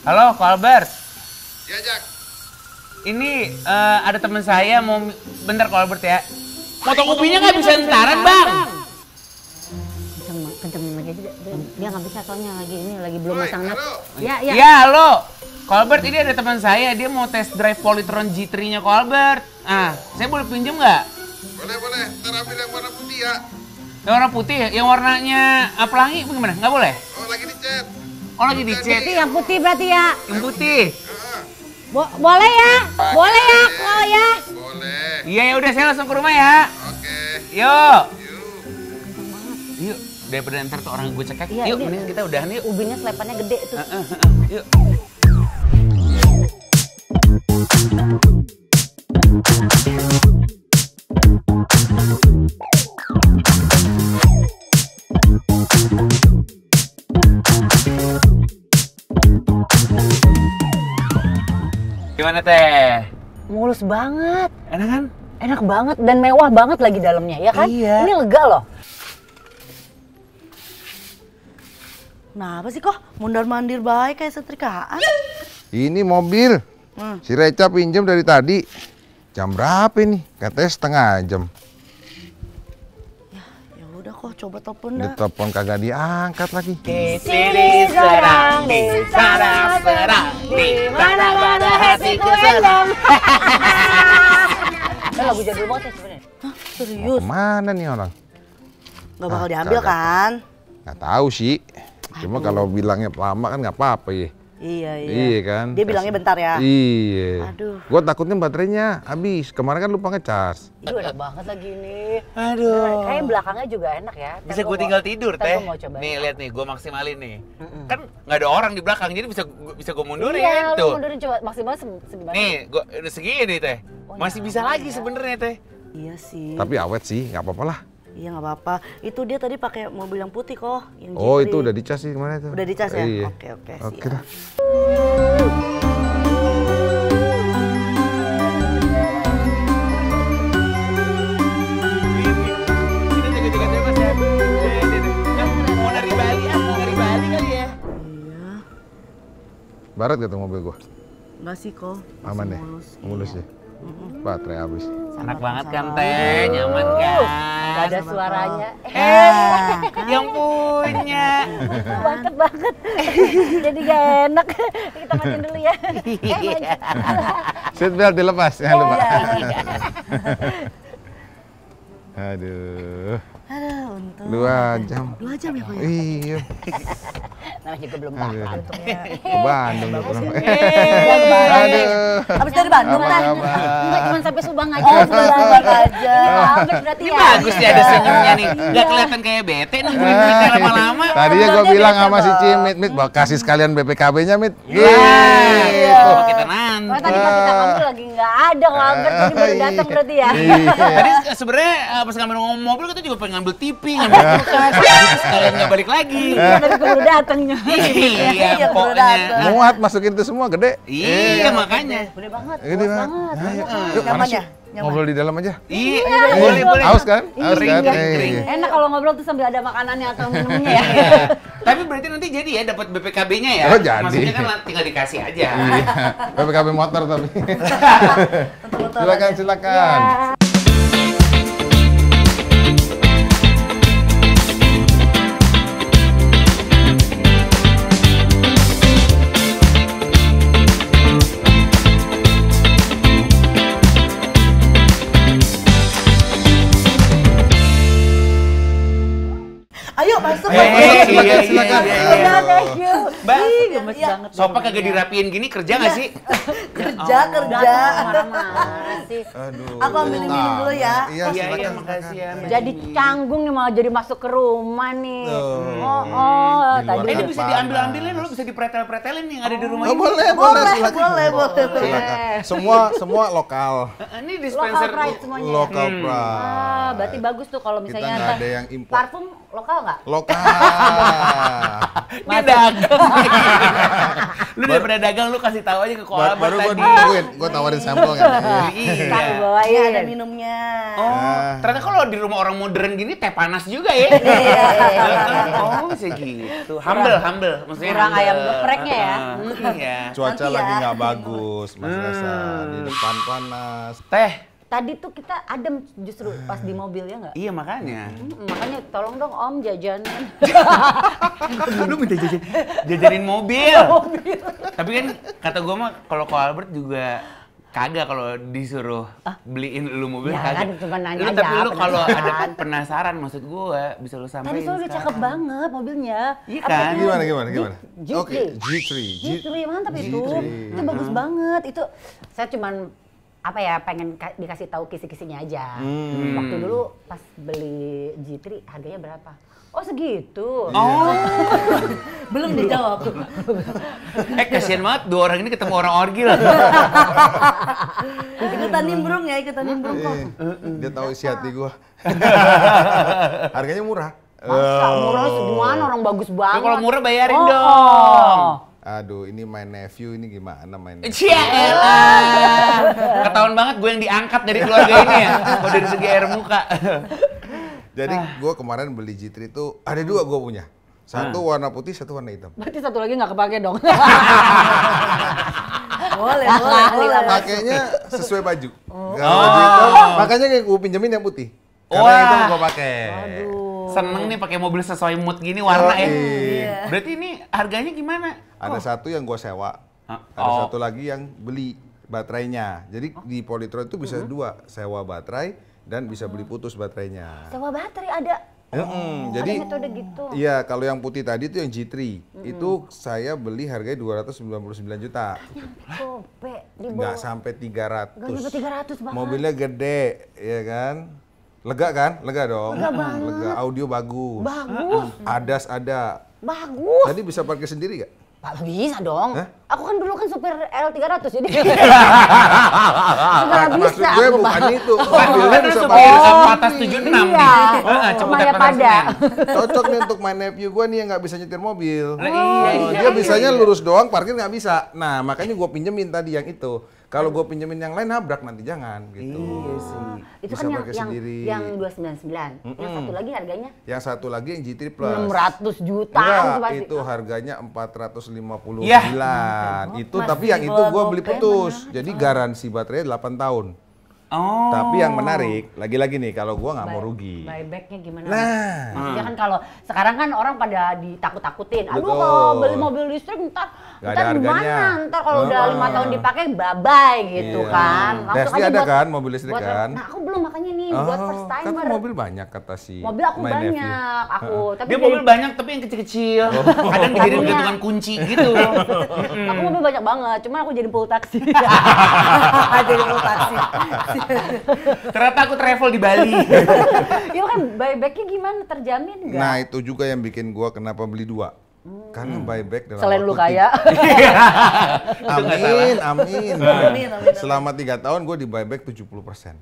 Halo, Ko Albert. Ya, Jak. Ini ada teman saya mau bentar Ko Albert ya. Potong kopinya nggak bisa entaran, Bang. Kenceng lagi aja. Dia nggak bisa soalnya lagi belum masang nat. Ya. Iya, halo. Ko Albert, ini ada teman saya, dia mau test drive Polytron G3-nya Ko Albert. Ah, saya boleh pinjem nggak? Boleh. Ntar ambil yang warna putih ya. Yang warna putih, yang warnanya pelangi bagaimana? Nggak boleh? Oh, lagi dicat. Oh, lagi dicat. Itu yang putih berarti ya. Yang putih. Boleh ya? Boleh ya, Ko ya? Boleh. Iya, ya udah saya langsung ke rumah ya. Oke. Yuk. Yuk. Yuk, daripada ntar tuh orang gue cekek. Iya, Yuk, ini. mending kita udahan yuk. Ubinnya selepannya gede tuh. Yuk. Gimana Teh? Mulus banget. Enak kan? Enak banget dan mewah banget lagi dalamnya, ya kan? Iya. Ini lega loh. Kenapa sih kok mundar-mandir baik kayak setrikaan? Ini mobil. Si Reca pinjam dari tadi. Jam berapa ini? Katanya setengah jam. Ya udah kok, coba telepon dah. Ditelepon kagak diangkat lagi. Di sini serang, di sana serang, di mana-mana hatiku senang. Itu lagu jadul banget ya sebenarnya. Hah, serius? Mana nih orang? Gak bakal diambil kan? Nggak tahu sih. Cuma kalau bilangnya lama kan nggak apa-apa ya. Iya. Kan? Dia bilangnya bentar ya? Iya. Aduh. Gua takutnya baterainya habis. Kemarin kan lupa ngecas. Aduh, enak banget lagi ini. Aduh. Kayak belakangnya juga enak ya. Bisa gue tinggal tidur ntar Teh. gua mau cobain. Nih lihat nih, gue maksimalin nih. Kan nggak ada orang di belakang, jadi bisa gue mundurin Iya, tuh. lu mundurin coba maksimal sebentar. Nih, gue udah segini Teh. Oh, Masih bisa nyampe lagi ya. sebenarnya Teh. Iya sih. Tapi awet sih, nggak apa-apa lah. Iya nggak apa-apa. Itu dia tadi pakai mobil yang putih kok. Yang Oh, G3. itu udah dicas sih kemana itu? Udah dicas ya? Iya. Oke, Oke siap. dah. Kita jaga-jaga deh Mas ya. Mau dari Bali kali ya. Iya. Barat gitu mobil gua. Enggak sih kok. Aman deh. Mulus Iya. ya. Baterai habis. Enak banget kan Teh, nyaman kan? Gak ada suaranya. Yang punya. Mantep banget. Jadi gak enak. Kita matiin dulu ya. Seatbelt dilepas, jangan lupa. Iya. Aduh. Aduh, untung. 2 jam. 2 jam ya kok ya? Iya. Namanya juga belum tahu. Ke Bandung nih pulang. Aduh. Habis dari Bandung Apa kan? kabar? Enggak cuma sampai Subang aja. Oh, Subang aja. Ini Albert berarti Ini ya. bagus ya ada senyumnya nih. Gak kelihatan kayak bete nungguin kita lama-lama. Tadinya gue Sebenarnya bilang biasa sama si dong. Cimit, Mit, kasih sekalian BPKB-nya, Mit. Iya. Oh, kita nanti. Oh, tadi pas kita ngomong lagi nggak ada kok Albert, jadi baru datang berarti ya. Tadi sebenarnya pas ngambil mobil kita juga pengen ngambil TV, ngambil kulkas. Terus sekalian nggak balik lagi. Iya, tapi keburu datangnya. Iya, baru pokoknya. datang. Muat masukin itu semua gede. Iya, makanya. Gede banget. Gede luas banget. banget. Yuk, Nyaman mana sih? ya? Nyaman. Ngobrol di dalam aja. Iya, boleh. Haus kan? Haus Kering, kan? kering. Iya. Enak kalau ngobrol tuh sambil ada makanannya atau minumnya ya. Tapi berarti nanti jadi ya dapat BPKB-nya ya? Oh, jadi. Maksudnya kan tinggal dikasih aja. Iya. BPKB motor tapi. Betul-betul Silakan, aja. silakan. Ayo masuk. Iya, silakan. Udah, thank you. Mbak, Ih, gemes Iya. banget. sofa kagak dirapiin gini kerja nggak sih? Kerja. Marah-marah sih. Aduh. Aku ambil minum dulu ya. Iya, Iya, silakan. makasih ya. Mbak Jadi Jimmy. canggung nih malah jadi masuk ke rumah nih. Tuh. Oh, Di tadi luar Ini kan bisa diambil-ambilin loh, bisa dipretel-pretelin yang ada di rumah Oh, ini. boleh, silakan. Boleh. Silakan. Semua lokal. Ini lokal dispenser pride semuanya. Lokal Hmm. pride. Ah, berarti bagus tuh kalau Kita misalnya nggak ada yang impor. parfum lokal nggak? Lokal. Dia dagang. Lu daripada dagang lu kasih tahu aja ke Colbert Baru gue tadi. nungguin, gue tawarin sampel kan. Iya. Aku bawain. Iya, ada minumnya. Oh, ternyata kalau di rumah orang modern gini teh panas juga ya. Oh, bisa gitu. Humble. Maksudnya Kurang humble. ayam gepreknya ya. Iya. Cuaca Nanti ya. lagi nggak bagus, Mas Resa. Di depan panas. Teh. Tadi tuh kita adem justru pas di mobil ya nggak? Iya makanya. Makanya tolong dong Om jajanan. Lu minta jajanin mobil. Tapi kan kata gua mah kalau Albert juga kagak kalau disuruh beliin lu mobil Ya kagak. kan, cuma nanya Lu, aja, tapi lu kalau ada penasaran. penasaran maksud gua bisa lu sampein. Tadi soalnya cakep banget mobilnya. Iya Apa kan? namanya? Gimana? G3. Oke, G3. G3 mantap itu. G3. Itu bagus banget. Itu saya cuman apa ya pengen dikasih tahu kisi-kisinya aja. Waktu dulu pas beli G3 harganya berapa? Oh segitu. Oh. Belum dijawab. Kasihan banget dua orang ini ketemu orang orgil. Ikutan nimbrung ya, ikutan nimbrung kok. Dia tahu isi hati gue. Harganya murah. Masa murah segimana orang bagus banget. Kalau murah bayarin Oh, dong. Aduh, ini my nephew ini gimana main? Cialah. Ketahuan banget gue yang diangkat dari keluarga ini ya. Kalau dari segi air muka. Jadi gue kemarin beli G3 itu ada dua gue punya. Satu warna putih, satu warna hitam. Berarti satu lagi nggak kepake dong. Boleh. Pakainya sesuai baju. Kalau baju hitam, makanya kayak gue pinjemin yang putih. Karena Wah. yang hitam gue pakai. Seneng nih pakai mobil sesuai mood gini warna ya. Iya. Berarti ini harganya gimana? Ada satu yang gue sewa, ada Oh. satu lagi yang beli baterainya. Jadi di Polytron itu bisa dua, sewa baterai dan bisa beli putus baterainya. Sewa baterai ada. Jadi Ada metode gitu. iya, kalau yang putih tadi itu yang G3. Itu saya beli harganya 299 juta. Kope di Nggak bawah. sampai 300. Nggak nyampe 300 banget. Mobilnya gede, ya kan? Lega kan? Lega dong. Lega banget. Lega, audio bagus. Bagus. ADAS ada. Bagus. Tadi bisa parkir sendiri gak? Pak bisa dong. Hah? Aku kan dulu kan supir L300 jadi. Nggak Maksud bisa gue aku, bukan Bang. itu. Kan Mobilnya lu bisa supir parkir Alfa sendiri. atas 76 Iya. nih. Sama Ciputat ya Pasar pada. Senen. Cocok nih untuk my nephew gue nih yang nggak bisa nyetir mobil. Lah, iya. Dia bisanya lurus doang, parkir nggak bisa. Nah, makanya gue pinjemin tadi yang itu. Kalau gue pinjemin yang lain nabrak nanti jangan gitu. Iya sih. Itu Bisa kan parkir yang sendiri. yang 299. Yang satu lagi harganya Yang satu lagi yang G3 Plus. 600 juta. Enggak, itu harganya 459. Ya. Itu tapi yang itu gue beli putus. Jadi garansi baterainya 8 tahun. Oh. Tapi yang menarik, lagi-lagi nih kalau gue nggak mau rugi. Buybacknya gimana? Nah. Maksudnya kan kalau sekarang kan orang pada ditakut-takutin. Aduh Betul. kalau beli mobil listrik ntar Nggak ada gimana? harganya. Ntar kalau udah 5 tahun dipakai bye-bye gitu Iya. kan. Tesla ada kan mobil listrik kan? Nah aku belum makanya nih buat first kan timer. mobil banyak kata si Mobil aku my nephew. banyak, aku. Tapi Dia dari- mobil banyak tapi yang kecil-kecil. Kadang dijadiin Punya. gantungan kunci gitu. Aku mobil banyak banget, cuma aku jadi full taksi. Jadi mau taksi. Ternyata aku travel di Bali. Ya kan buybacknya gimana? Terjamin nggak? Nah itu juga yang bikin gua kenapa beli dua. Karena buyback dalam Selain waktu lu kaya. Amin, amin. Amin. Selama 3 tahun gue di buyback 70%.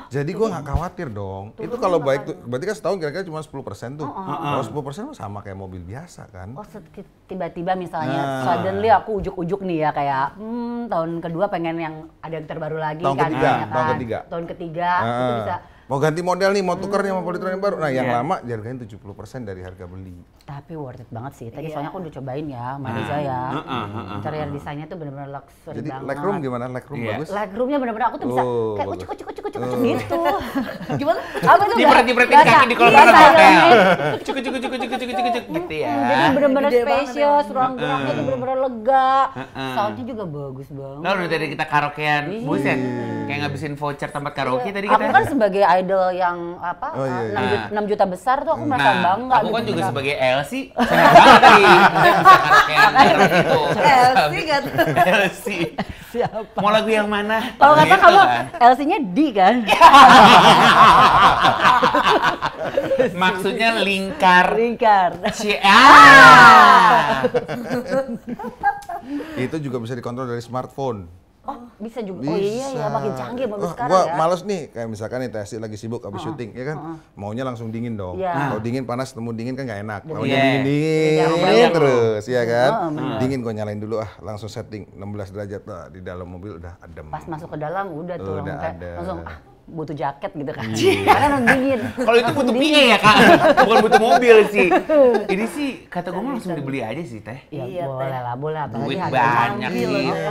Jadi gue nggak khawatir dong. Itu kalau baik tuh, berarti kan setahun kira-kira cuma 10% tuh. Kalau 10% mah sama kayak mobil biasa kan. Oh tiba-tiba misalnya Nah. suddenly aku ujuk-ujuk nih ya kayak tahun kedua pengen yang ada yang terbaru lagi Tahun kan. ketiga, ya kan? tahun ketiga. Tahun ketiga itu bisa. Mau ganti model nih, mau tuker nih sama Polytron yang baru. Nah yang lama dihargain 70% dari harga beli. Tapi worth it banget sih. Tadi soalnya aku udah cobain ya, sama Riza ya. Interior desainnya tuh benar-benar luxury Jadi banget. Legroom gimana? Legroom Iya. bagus? Legroomnya benar-benar aku tuh bisa Oh, kayak bagus. ucuk gitu. Gimana? Apa itu? Jipret-jipretin Bahasa- kaki di kolam bahasa renang hotel. Indonesia. Cuk gitu ya. Jadi benar-benar Gede banget spacious, ruang geraknya tuh benar-benar lega. Soundnya juga bagus banget. Lalu tadi kita karaokean, buset. Kayak ngabisin voucher tempat karaoke tadi Aku kita. kan sebagai idol yang apa Oh, iya, iya. 6 juta besar tuh aku merasa bangga. Aku kan gitu. juga sebagai Elsie, senang banget nih. Kita bisa karaokean bareng gitu. Elsie kan? Elsie. Siapa? Mau lagu yang mana? Kalau kata Gitu kamu kan. LC-nya D kan? Maksudnya lingkar. Lingkar. Ah. Itu juga bisa dikontrol dari smartphone. Oh, bisa juga. Oh iya ya, makin canggih mobil sekarang Gua ya. males nih, kayak misalkan nih Testi lagi sibuk habis syuting, ya kan? Maunya langsung dingin dong. Iya. Kalau dingin panas, temu dingin kan nggak enak. Maunya Iya. dingin Iya. terus, ya kan? Dingin gua nyalain dulu langsung setting 16 derajat di dalam mobil udah adem. Pas masuk ke dalam udah tuh Udah kayak ada. langsung butuh jaket gitu kan. Karena langsung dingin. Kalau itu butuh PA ya kak, bukan butuh mobil sih. Ini sih kata gue mah langsung dibeli aja sih teh. Ya Iya, boleh Teh. lah, boleh. Apalagi Duit harganya banyak ambil. nih. Duit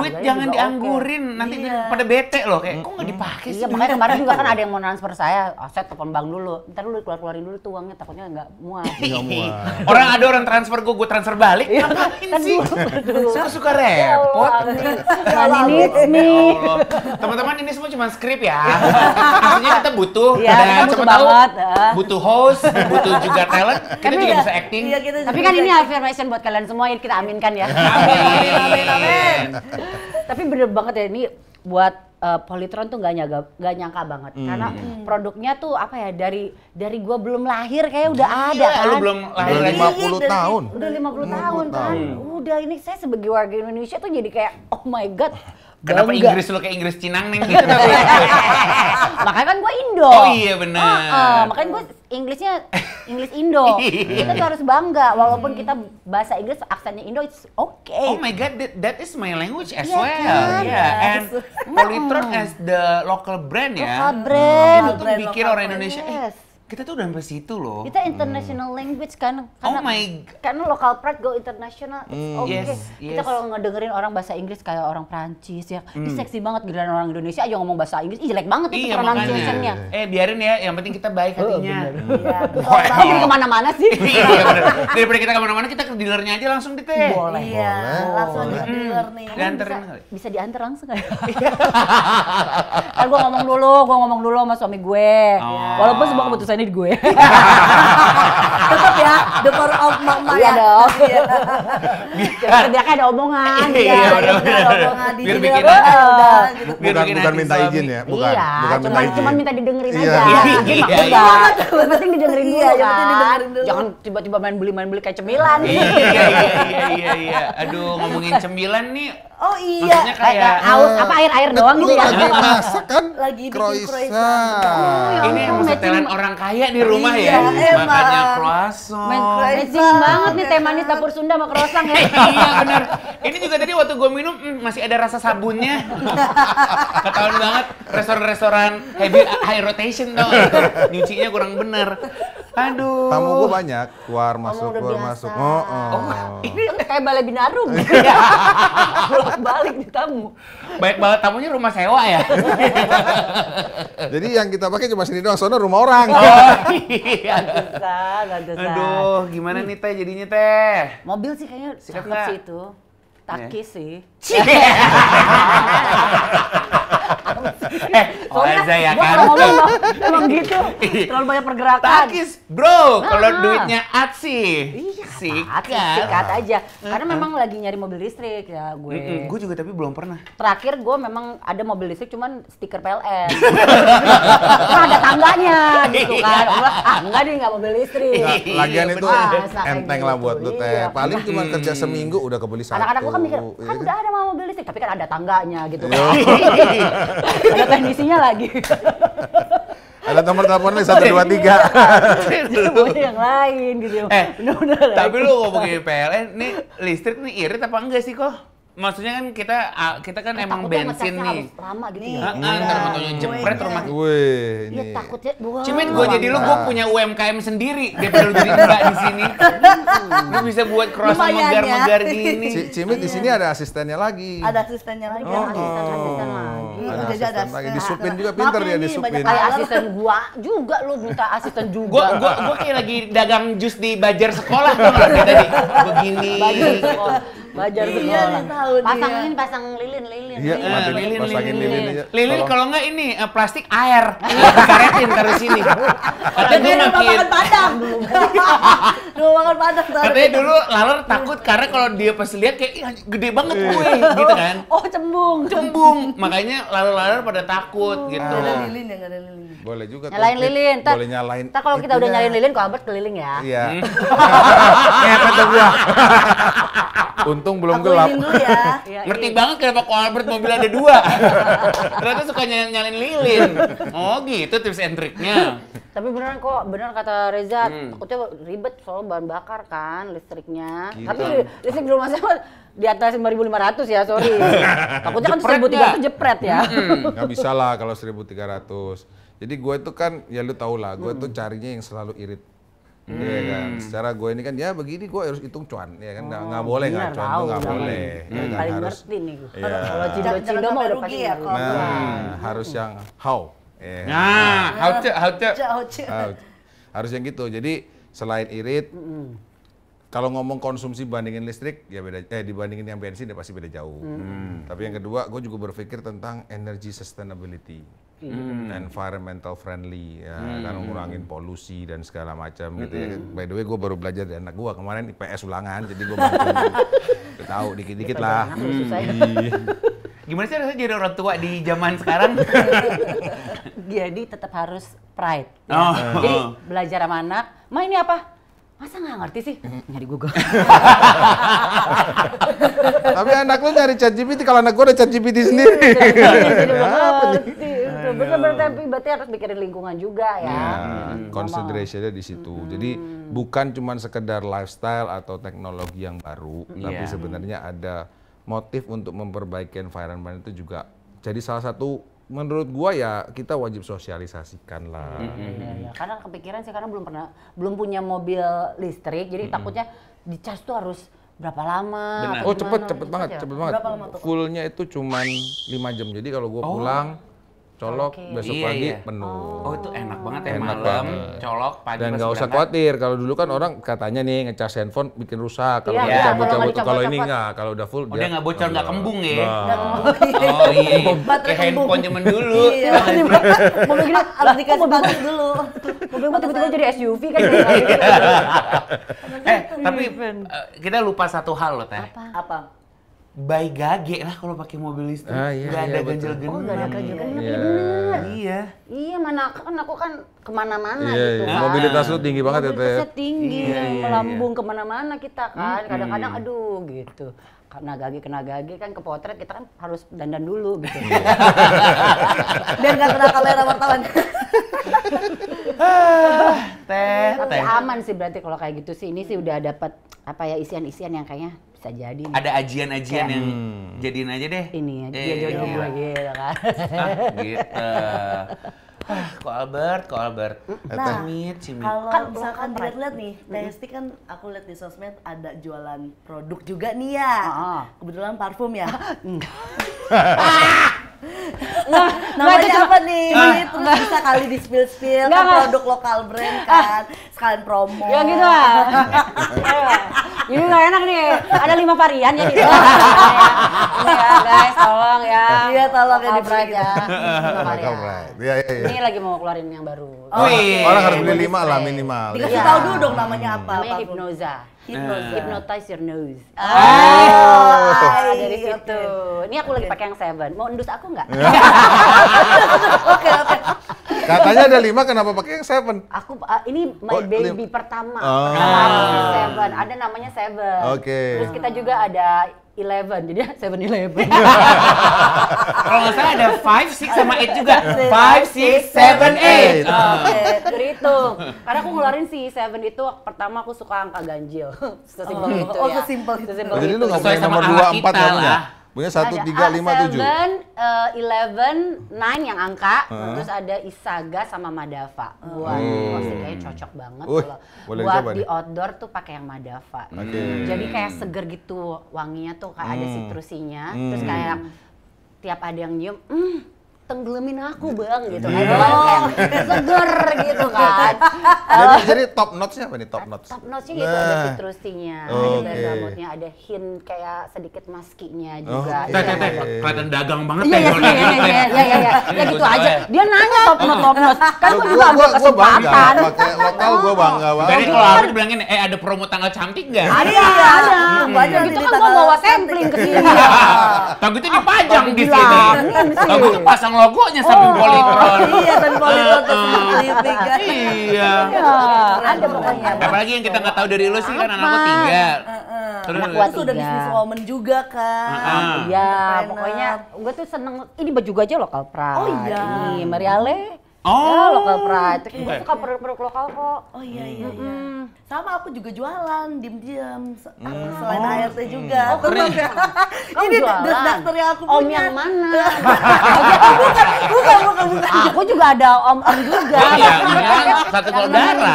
Harganya jangan juga dianggurin, nanti pada bete loh kayak kok nggak dipakai sih. Iya, makanya kemarin juga kan ada yang mau transfer saya. Saya telepon bank dulu. Ntar dulu keluarin dulu tuh uangnya, takutnya nggak muat. Orang ada orang transfer gue transfer balik, ngapain sih? Suka-suka repot. Money needs me. Ya Allah. Teman-teman ini semua cuma skrip ya. Maksudnya kita butuh, Iya, kita butuh siapa tahu banget. butuh host, butuh juga talent, kita juga bisa acting. Iya, kita Tapi juga kan ini bisa. affirmation buat kalian semua, yang kita aminkan ya. Amin. Tapi bener banget ya, ini buat Polytron tuh nggak nyangka banget. Karena produknya tuh apa ya, dari gua belum lahir kayak udah ada Iya, kan. lu belum lahir Udah lagi. 50 tahun. Udah 50 tahun kan. Udah ini saya sebagai warga Indonesia tuh jadi kayak oh my god. Kenapa bangga. Inggris lu kayak Inggris Cinang neng gitu? Makanya kan gue Indo. Oh iya benar. Makanya gue Inggris Indo. Kita tuh harus bangga walaupun kita bahasa Inggris aksennya Indo it's okay. Oh my god, that is my language as Iya well. kan? Yeah, and Polytron as the local brand ya. Local brand. Itu tuh bikin Local orang brand. Indonesia. Yes. Kita tuh udah sampai situ loh. Kita international language kan. Oh my Karena local pride go international. It's okay. Yes, Kita yes. kalau ngedengerin orang bahasa Inggris kayak orang Prancis ya, ini seksi banget giliran orang Indonesia aja ngomong bahasa Inggris, ih jelek banget itu Iya pronunciation-nya. makanya. Biarin ya, yang penting kita baik hatinya. Iya, betul Wah, banget. Jadi iya. kemana-mana sih. Iya bener. Daripada kita kemana-mana, kita ke dealernya aja langsung di teh. Boleh. Iya, langsung aja ke dealer nih. Dianterin kali. Bisa diantar langsung nggak ya? Kan gue ngomong dulu sama suami gue. Oh. Walaupun semua keputusannya di gue. Tetap ya, the power of mama Iya ya. dong. Iya. Dia kan ada omongan. Iya, Iya, bener-bener. Ada omongan di Biar dealer, bikin udah gitu. Biar Bukan bikin bukan hati minta suami. izin ya, bukan. Iya, Bukan minta izin. cuman minta didengerin Iya. aja. Iya, Enggak. iya. Yang penting didengerin dulu Iya, yang kan. penting didengerin dulu. Jangan tiba-tiba main beli kayak cemilan. Iya. Aduh, ngomongin cemilan nih. Oh iya. Maksudnya kayak Haus apa air doang Lu gitu ya. lagi masak kan? Lagi bikin Croissant. ya ini ampun, emang setelan orang kaya di rumah Iya, ya. emang. Makanya croissant. Matching banget nih teh manis dapur Sunda sama croissant ya. Iya benar. Ini juga tadi waktu gue minum masih ada rasa sabunnya. Ketahuan banget restoran-restoran heavy high rotation dong. Nyucinya kurang bener. Aduh. Tamu gua banyak, keluar masuk, udah keluar biasa. masuk. Ini kayak balai binarum. Bolak-balik di tamu. Baik banget tamunya rumah sewa ya. Jadi yang kita pakai cuma sini doang, soalnya rumah orang. Oh iya. Gak bisa. Aduh, gimana nih teh jadinya teh? Mobil sih kayaknya cakep Nggak? sih itu. Takis sih. Oza ya Gua kan. kalau ngomong emang gitu. Terlalu banyak pergerakan. Takis, bro. Kalau Ah. duitnya Atsi. Iya, Sikat. sikat aja. Karena memang lagi nyari mobil listrik ya gue. Gue juga tapi belum pernah. Terakhir gue memang ada mobil listrik cuman stiker PLN. Kan ada tangganya gitu kan. Gue bilang, enggak deh enggak mobil listrik. Nah, lagian itu Masa kayak enteng lah gitu. buat lu teh. Iya. Paling cuma kerja seminggu udah kebeli satu. Anak-anak gue kan mikir, ya kan udah ada mobil listrik, tapi kan ada tangganya gitu kan. Iya. Ada teknisinya lagi. Ada nomor teleponnya 123. Jadi punya yang lain gitu. Bener-bener. Tapi lu ngomongin PLN, nih listrik nih irit apa enggak sih kok? Maksudnya kan kita kan emang Takutnya bensin ngecasnya nih. harus lama gitu Nih. ya. Ntar motonya jepret rumah. Wih, Iya ini. takutnya. Wah, Cimit gue jadi lu gue punya UMKM sendiri daripada lu jadi mbak di sini. Lu bisa buat croissant Lumayan ya. megar-megar gini. Cimit di sini ada asistennya lagi. Ada asistennya lagi. Ada asisten lagi. Ada Jadi asisten lagi. asisten. Disupin juga pinter Makanya dia nih, disupin. banyak Kayak asisten gua juga lu minta asisten juga. Gua kayak lagi dagang jus di bajar sekolah tuh nggak Kayak tadi begini. Bajar sekolah. Bajar Iya, sekolah. nih tahu Pasang dia. ini, pasang lilin. Iya, mati lilin, pasangin lilin aja. Lilin Tolong. kalau enggak ini plastik air. Dikaretin taruh sini. Katanya Dia gue rumah makin makan padang. Rumah makan padang. taruh. katanya dulu laler takut karena kalau dia pas lihat kayak "Ih, gede banget gue gitu kan. Oh cembung. Cembung. Makanya laler-laler pada takut gitu. Nggak ada lilin ya, nggak ada lilin. Boleh juga. Nyalain komplit. lilin. Boleh nyalain. Ntar kalau kita udah itunya. nyalain lilin, kalau Albert keliling ya. Iya. Ngepet tuh gua. untung belum Aku gelap. izin dulu ya. Ngerti banget kenapa Ko Albert mobil ada 2. Ternyata suka nyalin lilin. Oh gitu tips and triknya. Tapi beneran kok, bener kata Reza, takutnya ribet soal bahan bakar kan listriknya. Gitu. Tapi listrik di rumah saya mah di atas 5.500 ya, sorry. Takutnya kan Jepret 1.300 jepret ya. Nggak bisa lah kalau 1.300. Jadi gue itu kan, ya lu tau lah, gue tuh carinya yang selalu irit. Iya kan, secara gue ini kan ya begini gue harus hitung cuan, ya kan nggak boleh nggak bener, cuan tahu, tuh nggak tahu. boleh. Ya kan, Paling harus. ngerti nih. Iya. Kalau Jangan Cindo mah sampai udah rugi pasti ya ngerti. kalau Nah, harus yang how. Ya. Nah, how to. Ah, harus yang gitu. Jadi selain irit, kalau ngomong konsumsi bandingin listrik ya beda. Dibandingin yang bensin ya pasti beda jauh. Tapi yang kedua, gue juga berpikir tentang energy sustainability, environmental friendly, ya kan ngurangin polusi dan segala macam gitu ya. By the way, gue baru belajar dari anak gue kemarin IPS ulangan, jadi gue bantu tahu dikit-dikit lah. Susah ya. Gimana sih rasanya jadi orang tua di zaman sekarang? Jadi tetap harus pride. Ya. Oh. Jadi belajar sama anak, Ma ini apa? Masa nggak ngerti sih? Nyari Google. Tapi anak lu nyari ChatGPT, kalau anak gue ada ChatGPT sendiri. Jadi belum ngerti. Bener-bener tapi berarti harus mikirin lingkungan juga ya. Consideration-nya di situ. Jadi bukan cuma sekedar lifestyle atau teknologi yang baru, tapi Iya. sebenarnya ada motif untuk memperbaiki environment itu juga. Jadi salah satu menurut gua ya kita wajib sosialisasikan lah. Ya, karena kepikiran sih karena belum punya mobil listrik, jadi takutnya di charge tuh harus berapa lama? Benar. apa Oh cepet gimana, ya? banget. Berapa lama tuh? Fullnya itu cuman 5 jam. Jadi kalau gua pulang, colok, Oke. besok Iya, pagi iya. penuh. Oh itu enak banget ya Enak malam, banget. colok, pagi Dan pas nggak usah berangkat. khawatir, kalau dulu kan orang katanya nih ngecas handphone bikin rusak, kalau Iya, nggak iya. dicabut-cabut, Kalau nggak kalau ini dicopot-copot. nggak, kalau udah full Oh dia nggak bocor, nggak kembung ya? Nah. Oh iya, Baterai kayak kembung. handphone zaman dulu. Iya. Mobil gini, Harus dikasih bagus dulu. mobil gua tiba-tiba jadi SUV kan. Tapi kita lupa satu hal loh Teh. Apa? By gage lah kalau pakai mobil listrik. Ah, iya, Nggak iya, ada betul. ganjel genap. Oh nggak ada kerja kan? Iya. Iya bener. Iya. Iya mana kan aku kan kemana-mana Iya, gitu iya. kan. Mobilitas lu tinggi banget ya, Teh. Mobilitasnya tinggi, Iya, iya, melambung kemana-mana kita kan. Kadang-kadang aduh gitu. Karena kena gage kan ke potret kita kan harus dandan dulu gitu. Biar nggak kena kamera wartawan. Tapi aman sih berarti kalau kayak gitu sih. Ini sih udah dapat apa ya isian-isian yang kayaknya bisa jadi nih. Ada ajian-ajian yang jadiin aja deh. Ini ya, dia jodoh gue gitu kan. Gitu. Ko Albert. Nah, Cimit. Kalau Kan misalkan lokal dilihat-lihat nih, Testi kan aku lihat di sosmed ada jualan produk juga nih ya. Ah. Kebetulan parfum ya. Nah, Namanya apa nih? Terus bisa kali di spill-spill kan Nggak. produk lokal brand kan. Sekalian promo. Ya gitu lah. Ini nggak enak nih. Ada 5 varian ya gitu. Ini ya guys, tolong ya. Iya, tolong ya Lokal dibeli Pride gitu. ya. 5 varian. Right. Iya, iya, iya. Ini lagi mau keluarin yang baru. Wih. Orang harus beli 5 lah minimal. Dikasih Iya. tahu dulu dong namanya apa. Namanya parfum. Hipnoza. Hipnoza. Hypnotize your nose. Ah, Dari oke. situ. Ini aku lagi pakai yang 7. Mau endus aku nggak? Oke, oke. Katanya ada 5, kenapa pakai yang 7? Aku ini my Oh, baby pertama. Oh. Pertama 7. Ada namanya 7. Oke. Terus kita juga ada 11. Jadi 7-Eleven. Kalau nggak salah ada 5, 6 sama 8 juga. 5, 6, 7, 8. Oke, berhitung. Karena aku ngeluarin si 7 itu pertama aku suka angka ganjil. Sesimpel itu Oh, ya. sesimpel itu. Oh, jadi lu nggak Sesuai punya sama nomor ala 2, 4 kita nggak punya? lah. Punya 1, 3, 5, 7. 7, 11, 9 yang angka, terus ada Isaga sama Madava. Buat posting kayaknya cocok banget Wih, kalau boleh buat dicoba di nih. outdoor tuh pakai yang Madava. Oke. Jadi kayak seger gitu wanginya tuh kayak ada citrusinya, terus kayak tiap ada yang nyium, tenggelamin aku bang gitu kan, kayak seger gitu kan. Jadi top notch-nya apa nih top notch? Top notch-nya gitu ada citrusinya, ada Oke. bergamotnya, ada hint kayak sedikit muskinya juga. Teh, kelihatan dagang banget Iya, Teh. iya, kalau iya, dagang, Teh. iya, ya gitu Gua aja. ya. Dia nanya top notch. Kan gua juga ambil Gua bangga, kesempatan. pakai lokal gua bangga Tadi banget. kalau Albert bilangin, ada promo tanggal cantik nggak? Ada. Tunggu aja nanti Gitu di kan gua tanggal bawa cantik. sampling ke sini. Tahu itu dipajang di sini. Bilangin sih. Tahu itu pasang logonya samping Polytron. Iya, dan Polytron ke Smart Living kan. Iya. Ada pokoknya. Apalagi yang kita nggak tahu dari lu sih kan anak lu 3. Terus Anak gua Terus udah 3. bisnis woman juga kan. Iya, Entrepreneur. pokoknya gue tuh seneng. Ini baju gue aja lokal pride. Oh iya. Ini Mariale. Oh. Ya, lokal pride. Gue Oke. suka produk-produk lokal kok. Oh iya. Sama aku juga jualan, diem-diem. Selain ART juga. Oh, keren. Kamu Ini jualan? das-daster yang aku Om punya. yang mana? Bukan. Aku juga ada om-om juga. Iya, ini kan satu saudara.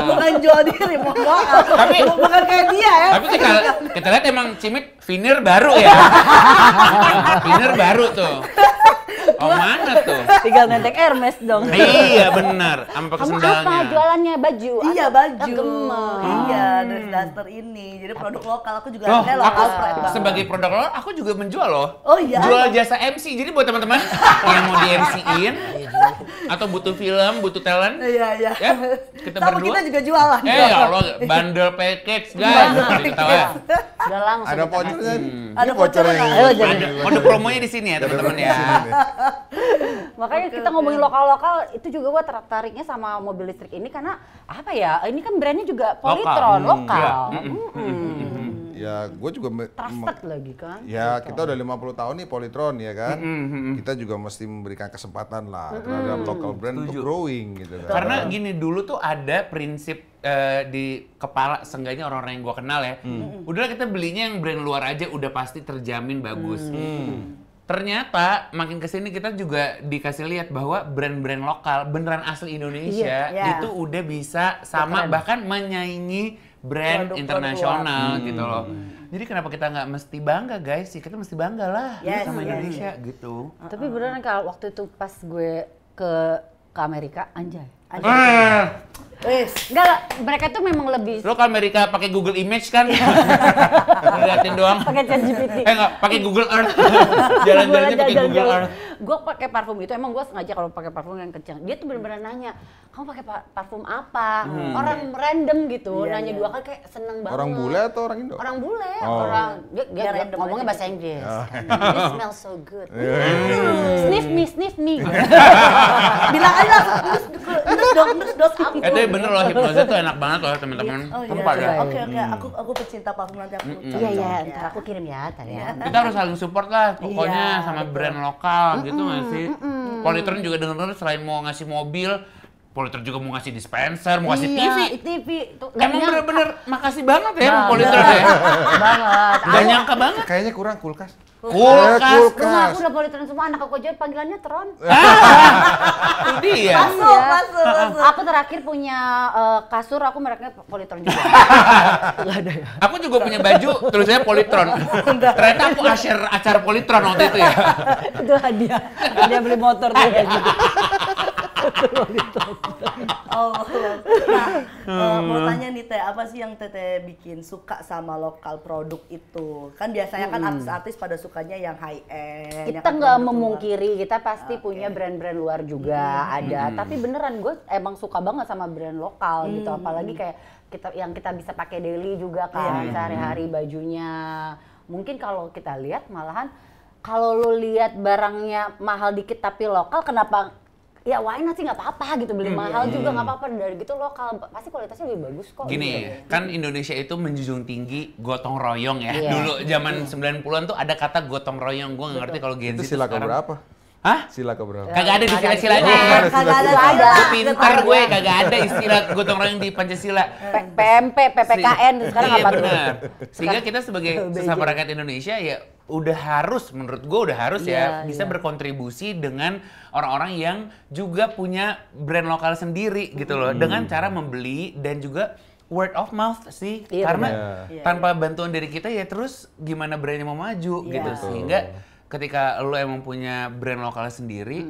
Bukan jual diri, mohon maaf. Tapi- bukan kayak dia ya. Tapi kita lihat emang Cimit veneer baru ya. Veneer baru tuh. Oh mana tuh? Tinggal nentek Hermes dong. Iya benar, sama pakai Kamu sendalnya. apa jualannya baju? Iya Ah, baju. gemes. Iya, duster ini. Jadi produk lokal aku juga Loh, ada aku lokal pride banget. sebagai produk lo, aku juga menjual loh. Oh iya. Jual jasa MC. Jadi buat teman-teman yang mau di MC-in atau butuh film, butuh talent, Iya. ya kita Sama berdua. kita juga jualan. Ya Allah, bundle package guys. Kita tahu ya. Udah langsung. Ada kita vouchernya? Ada Ini voucher voucher yang nggak? Ayo, jadi. Ada kode promonya di sini ya teman-teman ya. Makanya kita ngomongin lokal-lokal itu juga gue tertariknya sama mobil listrik ini karena apa ya? Ini kan brandnya juga Polytron lokal. Ya, gue juga Trusted lagi kan. ya kita udah 50 tahun nih Polytron ya kan. Kita juga mesti memberikan kesempatan lah terhadap local brand untuk growing gitu kan. Karena gini dulu tuh ada prinsip di kepala seenggaknya orang-orang yang gua kenal ya. Udahlah kita belinya yang brand luar aja udah pasti terjamin bagus. Ternyata makin kesini kita juga dikasih lihat bahwa brand-brand lokal beneran asli Indonesia Iya. itu udah bisa sama bahkan menyaingi brand Produk-produk internasional gitu loh. Jadi kenapa kita nggak mesti bangga guys? Ya kita mesti bangga lah sama Indonesia gitu. Tapi beneran kalau waktu itu pas gue ke Amerika, anjay. Wes. Enggak lah, mereka tuh memang lebih Lo ke Amerika pakai Google Image kan? Ngeliatin doang. pakai ChatGPT. Enggak, pakai Google Earth. Jalan-jalannya pakai Google Earth. Gue pakai parfum itu emang gue sengaja kalau pakai parfum yang kencang. Dia tuh bener-bener nanya, kamu pakai parfum apa? Orang random gitu, Iya, nanya iya. 2 kali kayak seneng banget. Orang bule atau orang Indo? Orang bule, Oh. orang dia Biar random ngomongnya aja bahasa gitu. Inggris. Oh. You smell so good. Sniff me. Bilang aja langsung nus dos aku. Itu bener loh, hipnosis tuh enak banget loh teman-teman. Oh iya. Sumpah dah. Oke, aku pecinta parfum nanti aku. Iya, ntar aku kirim ya, ntar ya. Kita harus saling support lah pokoknya Iya, sama betul. brand lokal gitu nggak sih? Polytron juga denger selain mau ngasih mobil, Polytron juga mau ngasih dispenser, mau ngasih TV. Iya, TV. Tuh, nggak Emang nyangka. bener-bener makasih banget ya Banget. Polytron ya. Banget. Gak nyangka banget. Kayaknya kurang kulkas. Kulkas. Rumah aku udah Polytron semua, anak aku aja panggilannya Tron. Itu dia. Masuk. Aku terakhir punya kasur, aku mereknya Polytron juga. Aku juga punya baju tulisannya Polytron. Ternyata aku acara Polytron waktu itu ya. Itu hadiah. Dia beli motor tuh kayak gitu. Oh, mau tanya nih Teh, apa sih yang Teteh bikin suka sama lokal produk itu? Kan biasanya kan artis-artis pada sukanya yang high end. Kita nggak memungkiri, kita pasti punya brand-brand luar juga ada. Tapi beneran gue emang suka banget sama brand lokal gitu. Apalagi kayak kita bisa pakai daily juga kan sehari-hari bajunya. Mungkin kalau kita lihat malahan kalau lu lihat barangnya mahal dikit tapi lokal, kenapa? Ya why not sih, nggak apa-apa gitu, beli mahal juga nggak apa-apa, dari gitu lokal pasti kualitasnya lebih bagus kok. Gini, gitu. kan Indonesia itu menjunjung tinggi gotong royong ya. Iya. Dulu zaman 90-an tuh ada kata gotong royong. Gue nggak ngerti kalau Gen Z Itu sila sekarang. keberapa? Hah? Sila keberapa? Kagak ada di sila-silanya. Kagak ada. Gue pintar gue, kagak ada istilah gotong royong di Pancasila. PMP, PPKN sekarang Iya apa tuh? benar. Sehingga kita sebagai sesama rakyat Indonesia ya udah harus, menurut gue udah harus ya bisa berkontribusi dengan orang-orang yang juga punya brand lokal sendiri gitu loh, dengan cara membeli dan juga word of mouth sih. Iya, Karena benar. tanpa bantuan dari kita ya terus gimana brandnya mau maju gitu. Sehingga ketika lo emang punya brand lokal sendiri,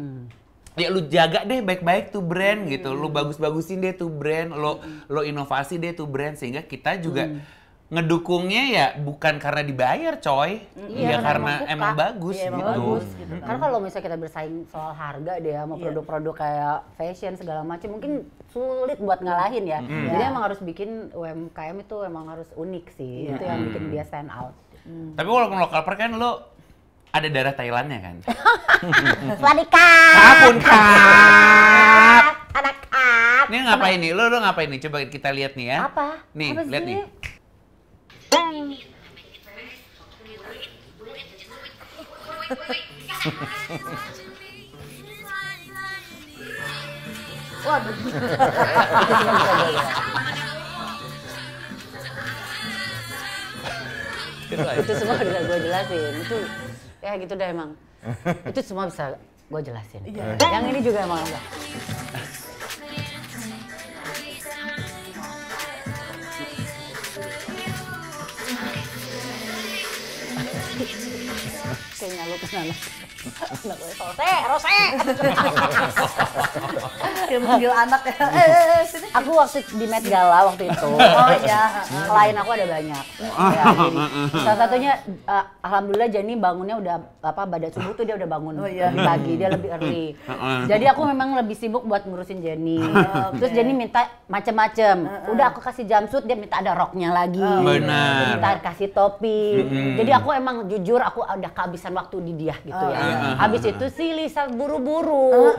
ya lu jaga deh baik-baik tuh brand gitu, lu bagus-bagusin deh tuh brand, lo inovasi deh tuh brand, sehingga kita juga ngedukungnya ya bukan karena dibayar coy, ya karena suka. emang bagus Iya, emang gitu. bagus gitu kan. Karena kalau misalnya kita bersaing soal harga deh sama produk-produk kayak fashion segala macam, mungkin sulit buat ngalahin ya. Jadi emang harus bikin UMKM itu emang harus unik sih. Itu yang bikin dia stand out. Tapi walaupun lokal pride kan lo ada darah Thailandnya kan? Swadikap. Kapun kap. Anak kap. Ini ngapain nih? Lo ngapain nih? Coba kita lihat nih ya. Apa? Nih, Apa lihat sih? nih. Waduh. Itu semua bisa gue jelasin. Itu ya gitu deh emang. Itu semua bisa gue jelasin. Yang ini juga emang enggak. Kayaknya lu kenal anak gue, Rose. Kayak manggil anak ya. Sini. Aku waktu di Met Gala waktu itu. Oh iya. Klien aku ada banyak. Ya, jadi, salah satunya alhamdulillah Jenny bangunnya udah pada subuh tuh dia udah bangun lebih pagi, dia lebih early. Jadi aku memang lebih sibuk buat ngurusin Jenny. Terus Jenny minta macem-macem. Udah aku kasih jumpsuit, dia minta ada roknya lagi. Benar. Minta kasih topi. Jadi aku emang jujur aku udah kehabisan waktu di dia gitu ya. Habis itu si Lisa buru-buru.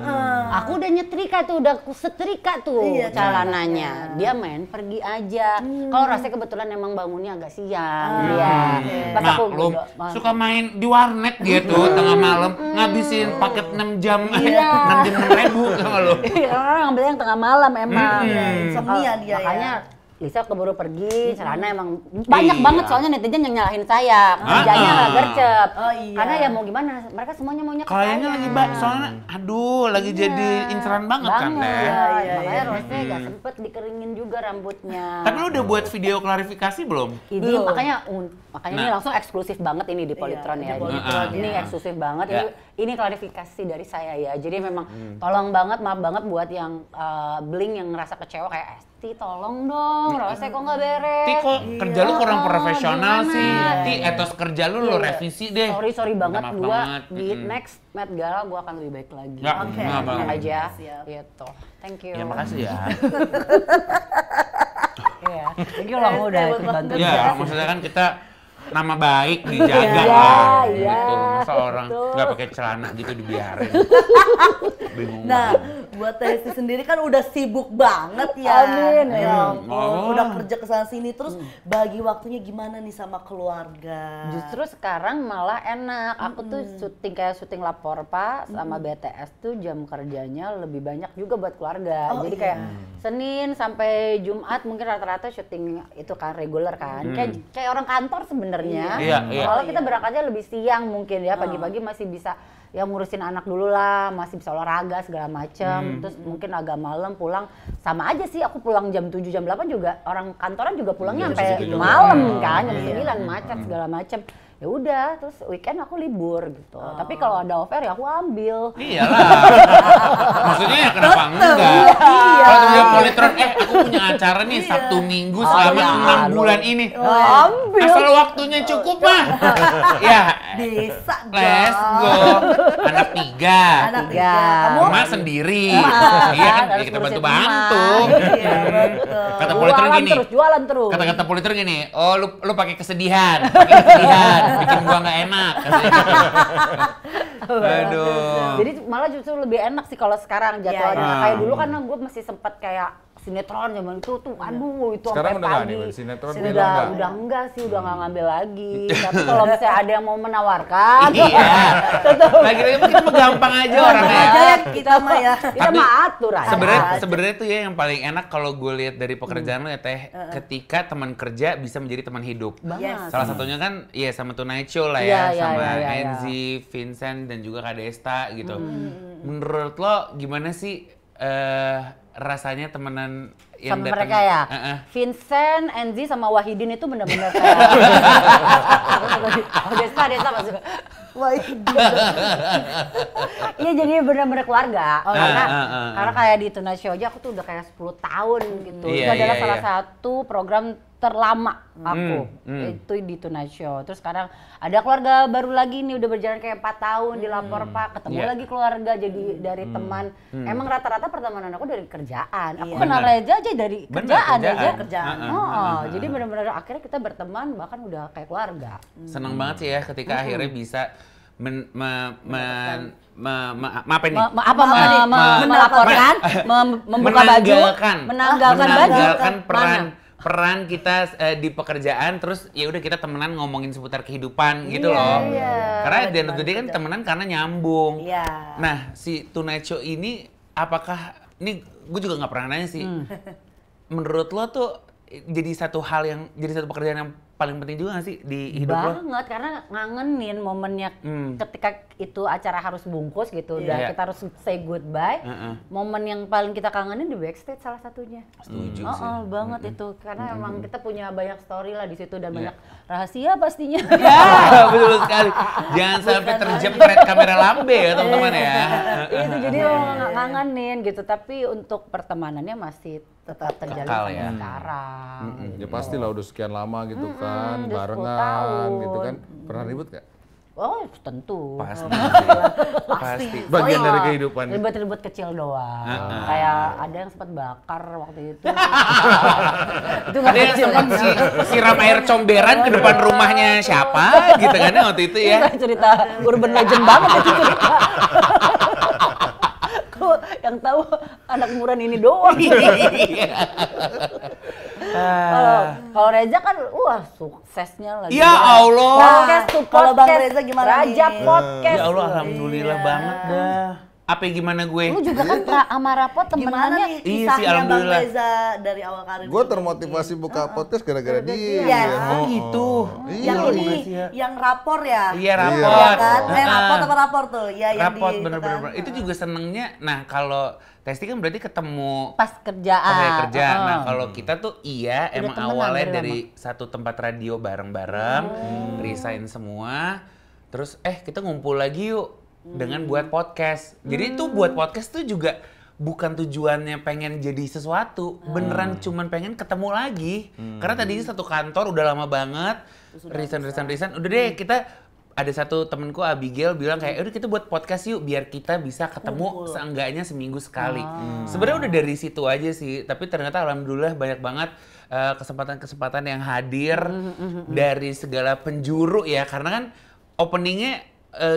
Aku udah nyetrika tuh, udah aku setrika tuh celananya. Dia main pergi aja. Kalau rasanya kebetulan emang bangunnya agak siang dia. Pas aku Maklum, suka main di warnet gitu tengah malam, ngabisin paket 6 jam, 6 jam 6.000 sama lo. orang ngambil yang tengah malam emang. Insomnia dia Makanya ya. Lisa keburu pergi, celana emang banyak banget soalnya netizen yang nyalahin saya. Kerjanya nggak gercep. Oh, iya. Karena ya mau gimana, mereka semuanya maunya ke Kayaknya saya. lagi soalnya aduh lagi jadi inceran banget kan, Teh. Iya, makanya Rose gak sempet dikeringin juga rambutnya. Tapi lu udah buat video klarifikasi belum? Ini Belum. makanya ini langsung eksklusif banget ini di Polytron ya. di Polytron, Ini ya. eksklusif banget. Ya. Ini klarifikasi dari saya ya. Jadi memang tolong banget, maaf banget buat yang bling yang ngerasa kecewa kayak Ti tolong dong, Rose kok nggak beres. Ti kok kerja lu kurang profesional gimana? sih. Ti etos kerja lu Iya, iya. revisi deh. Sorry banget, Maaf gua banget. di next Met Gala gua akan lebih baik lagi. Ya, Oke. nggak apa-apa. Tenang aja, Siap. gitu. Thank you. Ya makasih ya. Iya, thank you loh udah bantu. Ya, maksudnya kan kita nama baik dijaga Iya, lah. iya, Gitu. Masa orang betul. nggak pakai celana gitu dibiarin. Bingung Nah, banget. buat Testi sendiri kan udah sibuk banget ya. Amin. Ya ampun, Oh. udah kerja kesana sini terus bagi waktunya gimana nih sama keluarga? Justru sekarang malah enak. Aku tuh syuting lapor Pak sama BTS tuh jam kerjanya lebih banyak juga buat keluarga. Oh, Jadi iya. kayak Senin sampai Jumat mungkin rata-rata syuting itu kan reguler kan. Kayak orang kantor sebenarnya. Iya, iya. Kalau kita berangkatnya lebih siang mungkin ya, pagi-pagi masih bisa ya ngurusin anak dulu lah, masih bisa olahraga segala macam. Terus mungkin agak malam pulang sama aja sih, aku pulang jam 7 jam 8 juga orang kantoran juga pulangnya sampai malam kan, jam 9 macet segala macam. Ya udah, terus weekend aku libur gitu. Tapi kalau ada offer ya aku ambil. Iyalah. Maksudnya ya kenapa enggak? Iya. Kalau punya Polytron, aku punya acara nih Sabtu Minggu selama 6 bulan ini. Ambil. Asal waktunya cukup mah. Ya, Bisa let's dong. go. Anak 3. Anak Tiga. tiga. Kamu? Emak sendiri. Iya, Iya kan, harus ya kita ngurusin bantu-bantu. emak. Iya, betul. Kata Polytron gini. Jualan terus. Kata-kata Polytron gini, oh lu pakai kesedihan, bikin gua nggak enak. Aduh. Jadi malah justru lebih enak sih kalau sekarang jadwalnya. Iya. Kayak dulu kan gue masih sempat kayak sinetron zaman itu tuh, aduh itu Sekarang sampai udah nggak pagi. nih, sinetron udah, udah nggak? udah enggak sih, udah nggak ngambil lagi. Tapi kalau misalnya ada yang mau menawarkan, Iya. Lagi-lagi makin gampang aja orangnya. aja ya kita mah ya. kita Tapi mah atur aja. Sebenarnya tuh ya yang paling enak kalau gue lihat dari pekerjaan lo ya Teh, ketika teman kerja bisa menjadi teman hidup. Yes. Salah satunya kan ya sama Tonight Show lah Iya, ya, iya, sama iya, iya. Enzi, Vincent dan juga Kak Desta gitu. Menurut lo gimana sih rasanya temenan yang sama datang? mereka ya. Vincent, Enzi sama Wahidin itu benar-benar kayak Desa masuk. Wah, itu Iya jadi benar-benar keluarga. Karena ah. karena kayak di Tonight Show aja aku tuh udah kayak 10 tahun gitu. Iya, Itu adalah iya, salah iya. satu program terlama aku. Itu di Tonight Show. Terus sekarang ada keluarga baru lagi nih, udah berjalan kayak 4 tahun di Lapor Pak. Ketemu Iya. lagi keluarga jadi dari teman. Emang rata-rata pertemanan aku dari kerjaan. Aku Iya. kenal Reza aja dari Bener, kerjaan kerjaan. aja. Kerjaan. Jadi benar-benar akhirnya kita berteman bahkan udah kayak keluarga. Seneng banget sih ya ketika akhirnya bisa melaporkan, membuka baju, menanggalkan peran kita di pekerjaan, terus ya udah kita temenan ngomongin seputar kehidupan gitu loh. Karena di end of the day kan temenan karena nyambung. Nah, si Tonight Show ini apakah ini gue juga nggak pernah nanya sih. Menurut lo tuh jadi satu pekerjaan yang paling penting juga nggak sih di hidup lo? Banget, karena ngangenin momennya ketika itu acara harus bungkus gitu, dan kita harus say goodbye. Momen yang paling kita kangenin di backstage salah satunya. Setuju sih. Banget itu, karena emang kita punya banyak story lah di situ dan banyak rahasia pastinya. Ya, betul sekali. Jangan sampai terjepret kamera lambe ya teman-teman ya. Itu jadi ngangenin gitu, tapi untuk pertemanannya masih tetap terjalin sampai sekarang. Ya pastilah udah sekian lama gitu kan, udah 10 barengan tahun. gitu kan. Pernah ribut gak? Oh tentu. Pasti. Bagian dari kehidupan. Ribet-ribet kecil doang. Kayak ada yang sempat bakar waktu itu. Itu nggak Ada yang kecil. sempat siram air comberan ke depan rumahnya siapa gitu kan waktu itu ya. Itu cerita urban legend banget itu cerita. Kok yang tahu anak murah ini doang. Kalau Reza kan suksesnya lagi. Ya Allah. Podcast to Kalau Bang podcast. Reza gimana Raja nih? podcast. Ya Allah, alhamdulillah banget dah. Apa gimana gue? Lu juga kan sama Rapot Gimana temenannya. nih Iya sih, kisahnya Bang alhamdulillah. Reza dari awal karir? Gue termotivasi buka podcast gara-gara dia. Iya. Oh gitu. Yang Iya, ini, makasih ya. yang rapor ya? Iya, Iya rapot. kan? Rapor apa rapor tuh? Ya, yang Rapot di- bener-bener. kan? Itu juga senengnya. Nah kalau Testi kan berarti ketemu Pas kerjaan. pas saya kerja. Nah kalau kita tuh emang temenan awalnya dari dari satu tempat radio bareng-bareng, resign semua, terus kita ngumpul lagi yuk dengan buat podcast. Jadi tuh buat podcast tuh juga bukan tujuannya pengen jadi sesuatu, beneran cuman pengen ketemu lagi. Karena tadinya satu kantor udah lama banget, resign. Udah deh kita ada satu temenku Abigail bilang kayak udah kita buat podcast yuk biar kita bisa ketemu seenggaknya seminggu sekali. Sebenarnya udah dari situ aja sih, tapi ternyata alhamdulillah banyak banget kesempatan-kesempatan yang hadir dari segala penjuru ya, karena kan openingnya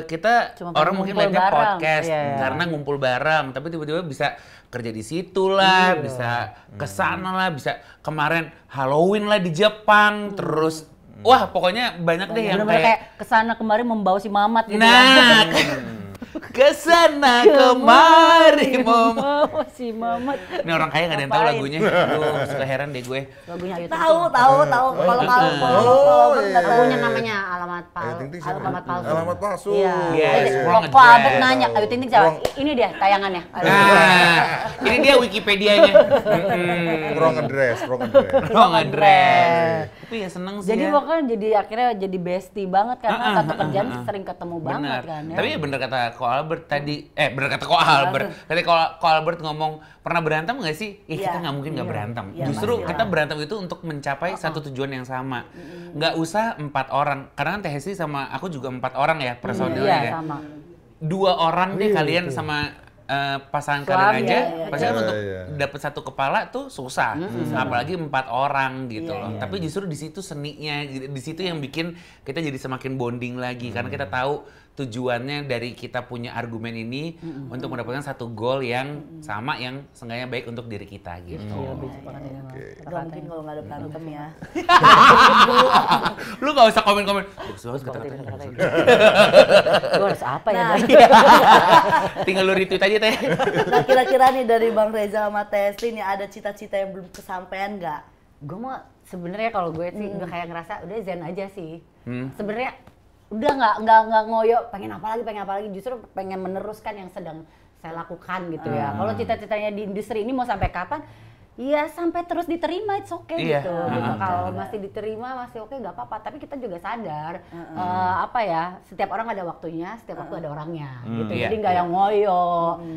kita Cuma orang pengen mungkin ngumpul lihatnya bareng. podcast Iya. karena ngumpul bareng, tapi tiba-tiba bisa kerja di situ lah, bisa kesana lah, bisa kemarin Halloween lah di Jepang, terus wah pokoknya banyak deh yang Bener-bener kayak kayak kesana kemari membawa si Mamat gitu. nah kesana kemari Membawa si Mamat. Ini orang kaya nggak ada yang tahu lagunya. Aduh, suka heran deh gue. Lagunya Ayu Tahu. Lagunya namanya Alamat Ayu Ting Ting siapa? Alamat Palsu. Alamat palsu. Iya. Yes, wrong Kok address. Abed nanya, Ayu Ting Ting siapa? Ini dia tayangannya. Nah, ini dia Wikipedianya. Wrong address. Wrong address. Tapi ya seneng sih Jadi ya. pokoknya jadi akhirnya jadi bestie banget karena satu kerjaan sering ketemu banget Benar. kan ya. Tapi ya bener kata Ko Albert tadi, bener kata Ko Albert. Tadi Ko Albert ngomong, pernah berantem nggak sih? Kita nggak mungkin nggak berantem. Iya, Justru pasti kita berantem itu untuk mencapai satu tujuan yang sama. Nggak usah 4 orang. Karena kan Teh Hesti sama aku juga 4 orang ya personilnya Iya ya. sama. 2 orang deh kalian sama pasangan kalian aja, pasti kan untuk Iya. dapat satu kepala tuh susah, apalagi 4 orang gitu loh. Tapi justru di situ seninya, di situ yang bikin kita jadi semakin bonding lagi, karena kita tahu tujuannya dari kita punya argumen ini untuk mendapatkan satu goal yang sama, yang seenggaknya baik untuk diri kita gitu. Udah mungkin kalau nggak ada berantem ya. Lu gak usah komen-komen. Bagus kata-katanya. Gue harus apa ya? Nah, Bang? Tinggal lu retweet aja Teh. Nah kira-kira nih dari Bang Reza sama Testi nih ada cita-cita yang belum kesampaian nggak? Gue mah sebenarnya kalau gue sih udah kayak ngerasa udah zen aja sih. Sebenarnya udah nggak ngoyo pengen apa lagi, justru pengen meneruskan yang sedang saya lakukan gitu ya. Kalau cita-citanya di industri ini mau sampai kapan? Iya sampai terus diterima, it's okay Iya. gitu. Kalau masih diterima masih oke nggak apa-apa. Tapi kita juga sadar setiap orang ada waktunya, setiap waktu ada orangnya gitu. Iya, Jadi nggak yang ngoyo.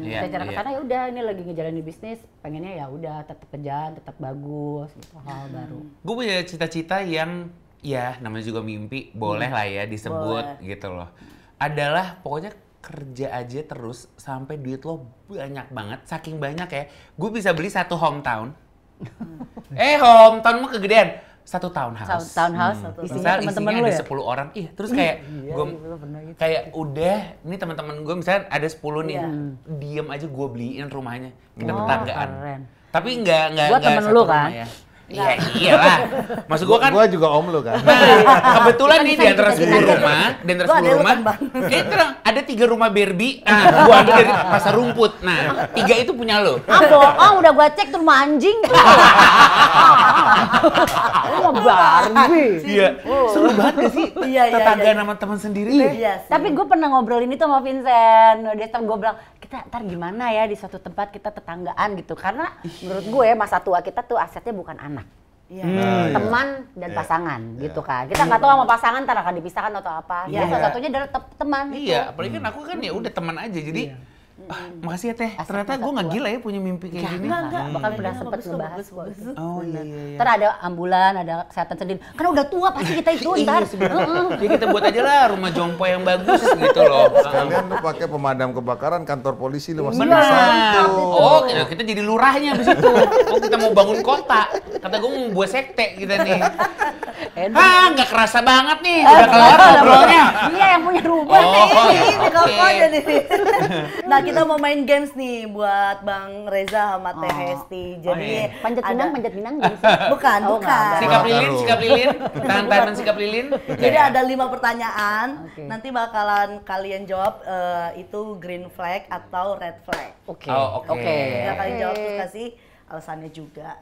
Iya, Secara iya. kesana ya udah ini lagi ngejalanin bisnis, pengennya ya udah tetap kerjaan, tetap bagus gitu hal baru. Gue punya cita-cita yang ya namanya juga mimpi, boleh lah ya disebut gitu loh. Adalah pokoknya kerja aja terus sampai duit lo banyak banget, saking banyak ya. Gue bisa beli satu hometown. Hometown mah kegedean. satu townhouse. Townhouse, isinya Misal teman-teman isinya lu ada ya? 10 orang. Iya, terus kayak gue kayak udah ini teman-teman gue misalnya ada 10 nih. Diem aja gue beliin rumahnya. Kita tetanggaan. Keren. Tapi enggak Gua temen satu lu rumah kan? ya. Iya, iyalah. Maksud gue kan Gua juga om lu kan. kebetulan nih di antara 10 rumah, di antara Gua ada 10 lu rumah, kan, Bang. ada 3 rumah Barbie. Nah, gua ambil dari pasar rumput. Nah, 3 itu punya lo. Bohong, udah gua cek tuh rumah anjing. Rumah Barbie. Iya. Seru banget gak sih? Iya, iya, Tetangga iya. sama teman sendiri deh. Iya sih. Tapi gue pernah ngobrolin itu sama Vincent. Dia gue bilang, kita ntar gimana ya di suatu tempat kita tetanggaan gitu. Karena menurut gue masa tua kita tuh asetnya bukan anak. Iya. Teman dan pasangan gitu kan. Kita nggak tahu sama pasangan ntar akan dipisahkan atau apa. Iya. Ya, salah satunya adalah teman. Iya, apalagi kan aku kan ya udah teman aja. Jadi makasih ya Teh. Ternyata gue nggak gila ya punya mimpi kayak gini. Bahkan pernah Enggak, sempet bagus kok, ngebahas bagus, kok. bagus. Oh iya. Ntar ada ambulan, ada kesehatan sendiri. Karena udah tua pasti kita itu ntar. Jadi kita buat aja lah rumah jompo yang bagus gitu loh. Sekalian lu pakai pemadam kebakaran kantor polisi lu masih Benar. satu. Oh, kita jadi lurahnya abis itu. Oh, kita mau bangun kota. Kata gue mau buat sekte kita nih. Nggak kerasa banget nih. Udah kelar ngobrolnya. Iya yang punya rumah. Ini oke. aja nih. Nah, kita mau main games nih buat Bang Reza sama Teh Hesti. Jadi iya. Panjat pinang gitu. Bukan, Oh, bukan. nggak ada. Sikap lilin. Tahan-tahan sikap lilin. Jadi ada 5 pertanyaan. Oke. Nanti bakalan kalian jawab itu green flag atau red flag. Oke. Oh, oke. Tinggal kalian jawab terus kasih alasannya juga.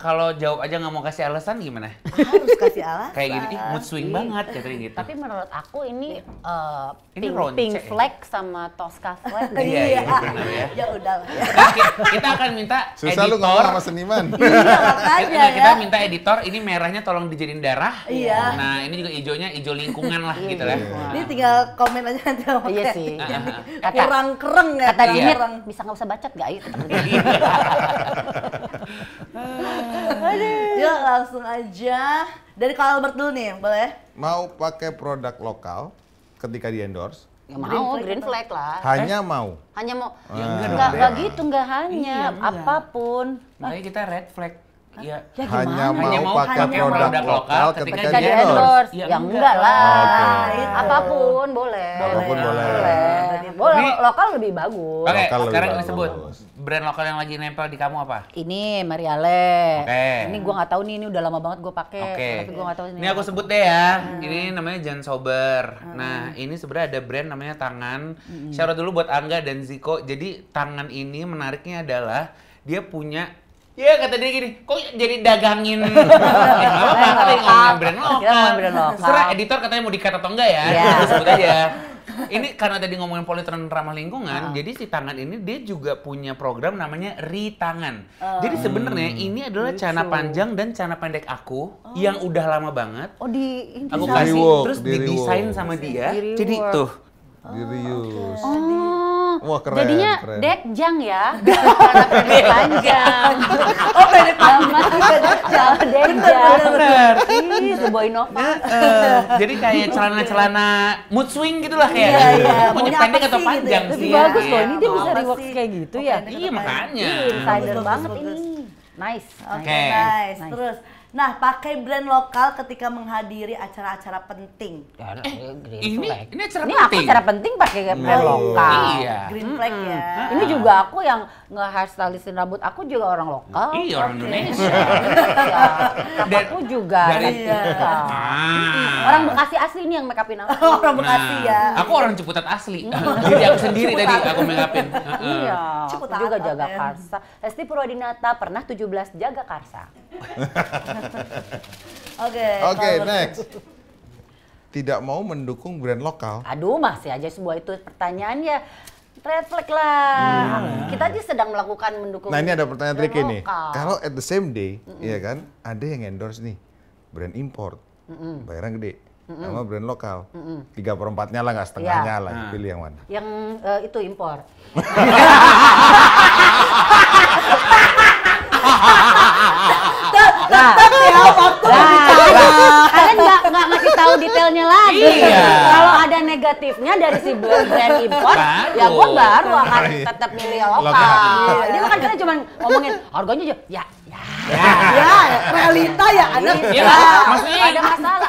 Kalau jawab aja nggak mau kasih alasan gimana? Harus kasih alasan. Kayak gini, mood swing banget katanya gitu. Tapi menurut aku ini Ini pink, pink roncek ya? flag sama Tosca flag. Iya, benar ya. Ya udahlah ya. Nah, kita akan minta Susah lu ngomong sama seniman. Iya, makanya kita ya. minta editor, ini merahnya tolong dijadiin darah. Iya. Nah, ini juga hijaunya hijau lingkungan lah gitu lah. Ini tinggal komen aja nanti sama Iya Teh. sih. Kurang kereng ya. Kata kurang Dinit, kereng. bisa nggak usah bacot nggak? Ayo. Yuk langsung aja. Dari Kak Albert dulu nih, boleh? Mau pakai produk lokal ketika di endorse, Nggak mau, green flag lah. hanya mau. Hanya mau, enggak nggak dong, nggak gitu, nggak hanya, Iya, enggak. apapun. Makanya kita red flag. Iya. Ya Hanya gimana? mau pakai hanya produk produk lokal lokal ketika Ketika di di endorse. endorse, Ya ya enggak enggak lah. Oke. Apapun boleh. Apapun boleh. Boleh, Ini- lokal lebih bagus. Oke, Lokal lebih sekarang kita bagus. sebut brand lokal yang lagi nempel di kamu apa? Ini Mariale. Oke. Ini gua nggak tahu nih, ini udah lama banget gua pakai. Oke. Tapi gua nggak tahu Ini aku sebut deh ya. Ini namanya Jan Sober. Nah, ini sebenarnya ada brand namanya Tangan. Shout out dulu buat Angga dan Ziko. Jadi Tangan ini menariknya adalah dia punya kata dia gini, kok jadi dagangin? Nggak apa-apa, kita ngomongin brand lokal. Kita ngomongin brand lokal. Serah editor katanya mau di-cut atau enggak ya? Iya. Kita sebut aja. Ini karena tadi ngomongin politron ramah lingkungan, jadi si Tangan ini dia juga punya program namanya Ritangan. Jadi sebenarnya ini adalah celana panjang dan celana pendek aku yang udah lama banget. Oh di ini. Aku Di kasih rework, terus di didesain rework. sama dia. Di Jadi rework. tuh. Di reuse. Oh, Wah, keren, jadinya keren. dekjang ya, karena pendek panjang. Oh, pendek panjang. Sama dekjang. Bener. Ih, sebuah inovasi. Jadi kayak celana-celana mood swing gitu lah kayak. Iya, iya. Mau Maunya pendek apa atau sih panjang gitu ya? sih. Lebih ya. bagus loh, ini dia Mau bisa apa rework sih? kayak gitu Oh, ya. pendek. Iya makanya. Insider Bagus, banget bagus, ini. Nice. Oke, Oke. nice. Terus, nah pakai brand lokal ketika menghadiri acara-acara penting. Ini acara Ini aku penting. cara penting pakai brand lokal. Iya. Green flag ya. Ini juga aku yang nge-hairstylistin rambut aku juga orang lokal. Iya orang Indonesia. Ya, aku juga. dari- Iya. Ah. Orang Bekasi asli ini yang make upin aku. Orang Bekasi ya. Aku orang Ciputat asli. Jadi aku sendiri tadi aku make upin. Iya, aku Cepet juga atat jaga ya. Karsa. Lesti Purwadinata pernah 17 jaga Karsa. Oke. Oke, kalau- next. Tidak mau mendukung brand lokal. Aduh, masih aja sebuah itu pertanyaannya. Red flag lah. Kita aja sedang melakukan mendukung. Nah, ini ada pertanyaan brand tricky nih. lokal. Kalau at the same day, ya kan, ada yang endorse nih brand import, bayaran gede, sama brand lokal, 3/4-nya lah, nggak setengahnya Iya. lah, pilih yang mana? Yang itu impor. Nah, kalian nggak ngasih tahu tahu detailnya lagi. Iya. Kalau ada negatifnya dari si brand impor, ya gue baru akan tetap milih lokal. Ini kan kita cuma ngomongin harganya aja, ya. Ya, realita ya anak. Iya, maksudnya Ada masalah.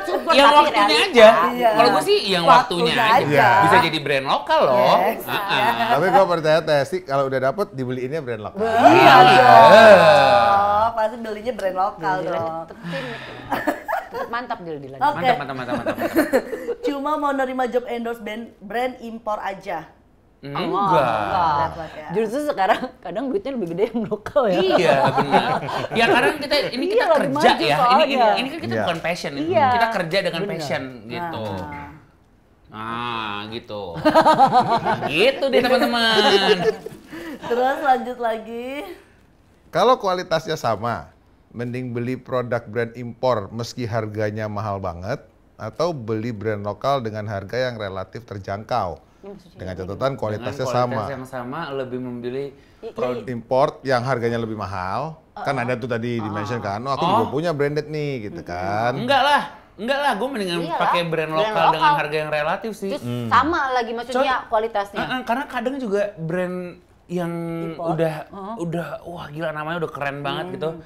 Support yang tapi waktunya realita. aja. Iya. Kalau gue sih yang waktunya Waktunya aja. aja. Bisa jadi brand lokal loh. Yes. Tapi gue percaya Testi kalau udah dapet dibeliinnya brand lokal. Iya dong. Oh, pasti belinya brand lokal dong. Tetep mantap deal-dealan. Oke. Mantap. Cuma mau nerima job endorse brand impor aja. Enggak. Dapat ya. Justru sekarang kadang duitnya lebih gede yang lokal ya. Iya benar. Ya karena kita ini kita Iya, lagi kerja maju ya. soalnya. Ini kan kita Iya. bukan passion. Iya. Kita kerja dengan Bener. passion gitu. Nah. Gitu. Gitu deh teman-teman. Terus lanjut lagi. Kalau kualitasnya sama, mending beli produk brand impor meski harganya mahal banget, atau beli brand lokal dengan harga yang relatif terjangkau. Dengan catatan kualitasnya Dengan kualitas sama. yang sama lebih memilih Produk import yang harganya lebih mahal, kan ada tuh tadi di-mention kan, oh aku juga punya branded nih gitu kan. Enggak lah, gue mendingan Iyalah, pakai brand brand lokal dengan lokal. harga yang relatif sih. Terus sama lagi maksudnya kualitasnya. Karena kadang juga brand yang Import. udah wah gila namanya udah keren banget gitu.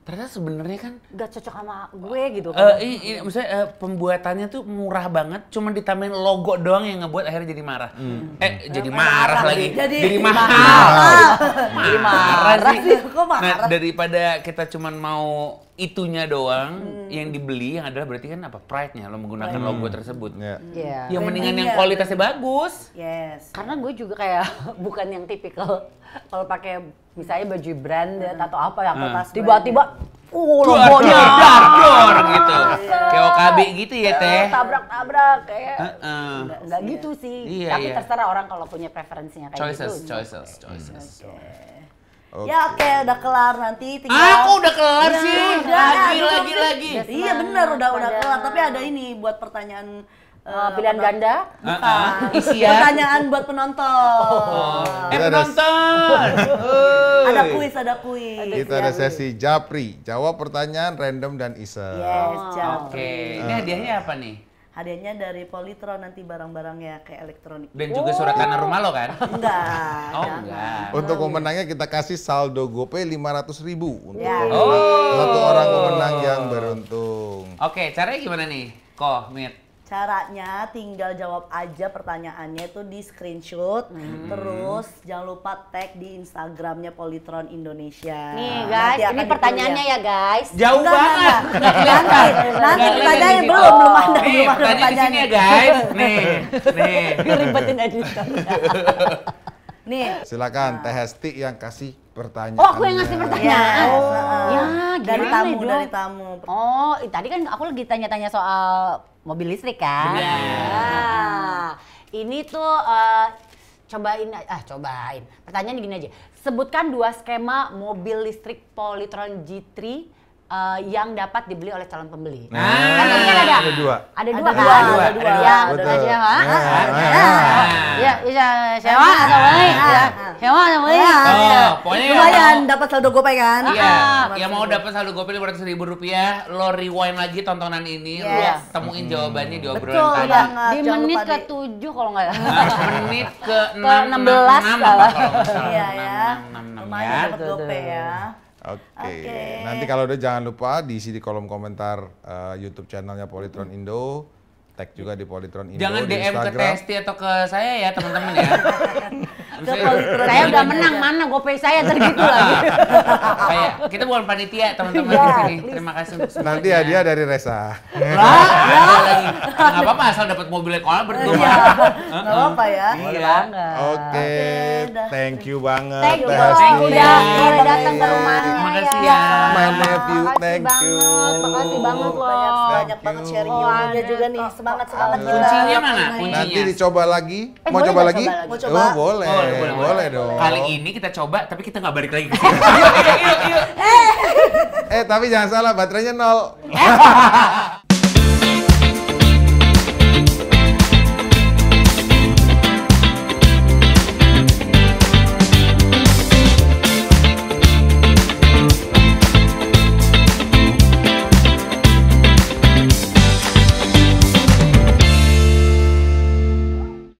Ternyata sebenarnya kan Gak cocok sama gue gitu kan. maksudnya pembuatannya tuh murah banget, cuman ditambahin logo doang yang ngebuat akhirnya jadi marah. Jadi marah lagi. Jadi mahal. Jadi marah sih. Kok marah? Nah, daripada kita cuman mau itunya doang, yang dibeli yang adalah berarti kan apa pride-nya lo menggunakan logo tersebut. Ya. Iya. Yang mendingan yang Brandingnya. kualitasnya bagus. Yes. Karena gue juga kayak bukan yang tipikal kalau pakai misalnya baju branded atau apa yang Tas tiba-tiba Logonya logonya dor gitu. Kayak OKB gitu ya, Teh. tabrak-tabrak kayak Heeh. nggak gitu sih. Iya, Tapi iya. terserah orang kalau punya preferensinya kayak gitu. Choices. Ya oke, udah kelar nanti tinggal. Aku udah kelar Ya, sih. udah, Lagi. Iya benar udah kelar, tapi ada ini buat pertanyaan Pilihan ganda. Isian. Pertanyaan buat penonton. Kita ada- Penonton. Ada kuis. Kita ada sesi Japri, jawab pertanyaan random dan iseng. Yes, jawab. Oke, ini hadiahnya apa nih? Hadiahnya dari Polytron nanti barang-barangnya kayak elektronik. Dan juga surat tanah rumah lo kan? Enggak. Oh jangan. enggak. Untuk pemenangnya kita kasih saldo GoPay 500.000 untuk Ya. satu orang pemenang yang beruntung. Oke, caranya gimana nih? Mit. Caranya tinggal jawab aja pertanyaannya itu di screenshot, terus jangan lupa tag di Instagramnya Polytron Indonesia. Nih Nanti guys, akan ini pertanyaannya dipilih ya guys. Jauh banget. Nanti Nggak pertanyaannya kelihatan di belum ada situ. Nih, pertanyaan di sini pertanyaannya. ya guys. Nih. Ribetin editor. Nih, Silakan Teh Hesti yang kasih pertanyaan. Oh, aku yang ngasih pertanyaan. Yes, Ya, dari gimana tamu, dong? dari tamu. Oh, tadi kan aku lagi tanya-tanya soal mobil listrik kan. Benar. Nah, ini tuh cobain. Pertanyaannya gini aja. Sebutkan 2 skema mobil listrik Polytron G3 yang dapat dibeli oleh calon pembeli. Nah, Kan tadi kan ada. ada dua. Ada Ada dua dua, kan? ada dua. Yang Betul. sewa. Nah. Ya, bisa sewa atau beli. Ya, sewa atau beli. Oh, pokoknya yang Lumayan mau- dapat saldo GoPay kan? Iya, Ah, yang mau dapat saldo GoPay 500.000 rupiah, lo rewind lagi tontonan ini, lo Yes. temuin jawabannya di obrolan Betul tadi. banget. Di Jangan menit lupa ke-7 kalau nggak Menit ke 16 6 salah. kalau nggak salah. Iya ya. 6, Lumayan ya. dapat GoPay ya. Oke. Oke. Nanti kalau udah jangan lupa diisi di kolom komentar YouTube channelnya Polytron Indo. Tag juga di Polytron Indo Jangan di DM ke Instagram. Testi atau ke saya ya teman-teman ya. Saya udah menang, mana GoPay saya tergitu lagi. Kayak kita bukan panitia teman-teman Iya, di sini. Terima kasih untuk semuanya. Nanti hadiah dari Resa. Lah, ada lagi. Nggak apa-apa asal dapat mobilnya kolam berdua. Iya. Nggak apa-apa ya. Iya. Oke, dah. thank you banget. Thank you Teh Bang, Hesti. udah datang ke rumahnya. Terima kasih ya. My nephew, Makasih thank banget, you. Makasih banget loh. Banyak banget sharing Oh, ilmunya ada. juga nih. Semangat kita. Kuncinya mana? Kuncinya. Nanti dicoba lagi. Mau boleh coba nggak lagi? coba lagi? Mau coba? Oh, boleh. Oh, Boleh dong. Kali ini kita coba tapi kita nggak balik lagi ke sini. Yuk. Tapi jangan salah, baterainya 0.